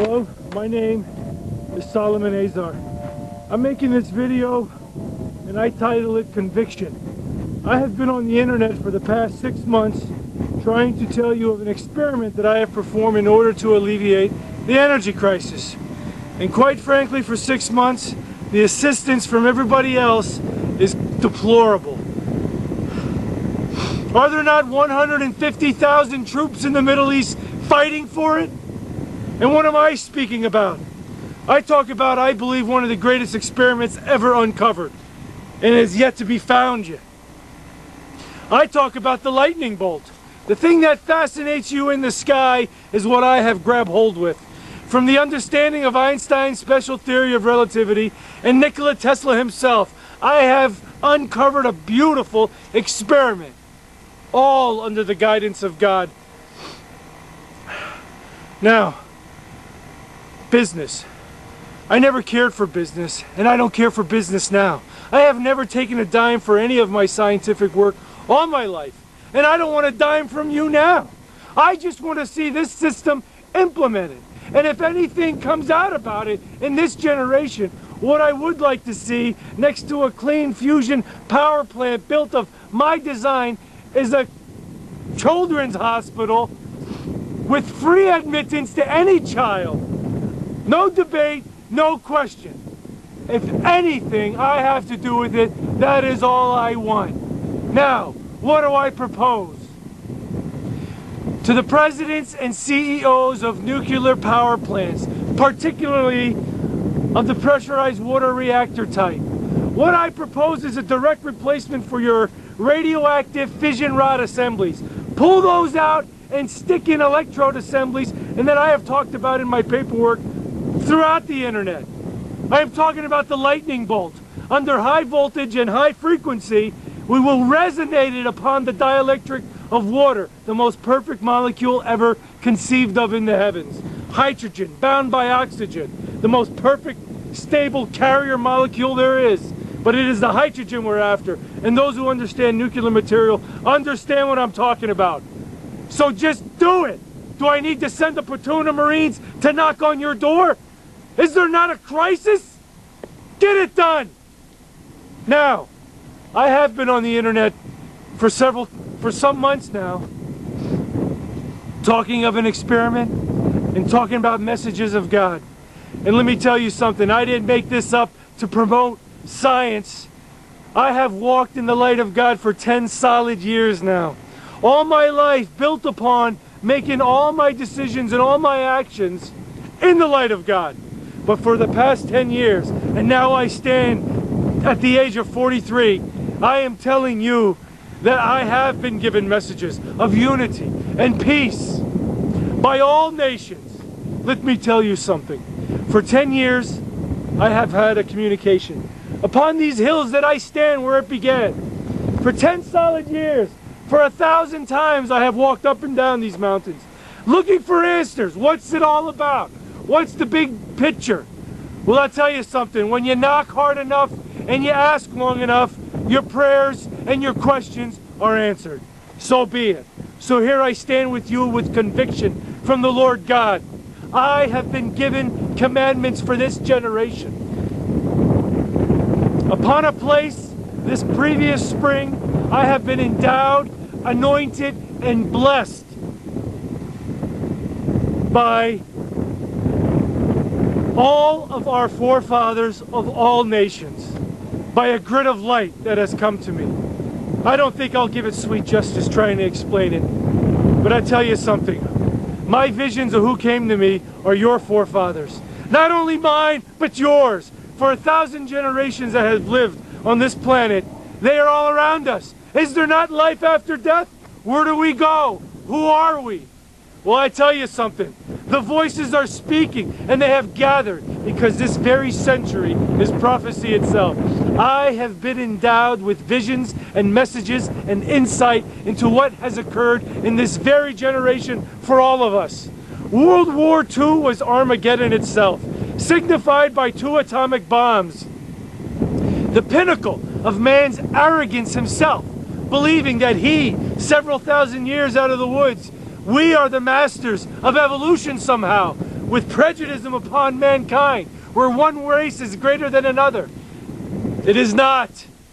Hello, my name is Solomon Azar. I'm making this video and I title it Conviction. I have been on the internet for the past 6 months trying to tell you of an experiment that I have performed in order to alleviate the energy crisis. And quite frankly, for 6 months, the assistance from everybody else is deplorable. Are there not 150,000 troops in the Middle East fighting for it? And what am I speaking about? I talk about, I believe, one of the greatest experiments ever uncovered, and is yet to be found yet. I talk about the lightning bolt. The thing that fascinates you in the sky is what I have grabbed hold with. From the understanding of Einstein's special theory of relativity and Nikola Tesla himself, I have uncovered a beautiful experiment, all under the guidance of God. Now, business. I never cared for business, and I don't care for business now. I have never taken a dime for any of my scientific work all my life, and I don't want a dime from you now. I just want to see this system implemented, and if anything comes out about it in this generation, what I would like to see next to a clean fusion power plant built of my design is a children's hospital with free admittance to any child. No debate, no question. If anything I have to do with it, that is all I want. Now, what do I propose? To the presidents and CEOs of nuclear power plants, particularly of the pressurized water reactor type, what I propose is a direct replacement for your radioactive fission rod assemblies. Pull those out and stick in electrode assemblies, and that I have talked about in my paperwork throughout the internet. I am talking about the lightning bolt. Under high voltage and high frequency, we will resonate it upon the dielectric of water, the most perfect molecule ever conceived of in the heavens. Hydrogen bound by oxygen, the most perfect stable carrier molecule there is. But it is the hydrogen we're after, and those who understand nuclear material understand what I'm talking about. So just do it. Do I need to send a platoon of Marines to knock on your door? Is there not a crisis? Get it done. Now, I have been on the internet for some months now, talking of an experiment and talking about messages of God. And let me tell you something, I didn't make this up to promote science. I have walked in the light of God for 10 solid years now. All my life built upon making all my decisions and all my actions in the light of God. But for the past 10 years, and now I stand at the age of 43, I am telling you that I have been given messages of unity and peace by all nations. Let me tell you something. For 10 years, I have had a communication upon these hills that I stand where it began. For 10 solid years, for 1,000 times I have walked up and down these mountains, looking for answers. What's it all about? What's the big picture? Well, I'll tell you something. When you knock hard enough and you ask long enough, your prayers and your questions are answered. So be it. So here I stand with you with conviction from the Lord God. I have been given commandments for this generation. Upon a place this previous spring, I have been endowed, anointed, and blessed by all of our forefathers of all nations, by a grid of light that has come to me. I don't think I'll give it sweet justice trying to explain it, but I tell you something. My visions of who came to me are your forefathers. Not only mine, but yours. For 1,000 generations that have lived on this planet, they are all around us. Is there not life after death? Where do we go? Who are we? Well, I tell you something. The voices are speaking, and they have gathered, because this very century is prophecy itself. I have been endowed with visions and messages and insight into what has occurred in this very generation for all of us. World War II was Armageddon itself, signified by 2 atomic bombs. The pinnacle of man's arrogance himself, believing that he, several thousand years out of the woods, we are the masters of evolution somehow. with prejudice upon mankind, where one race is greater than another. It is not.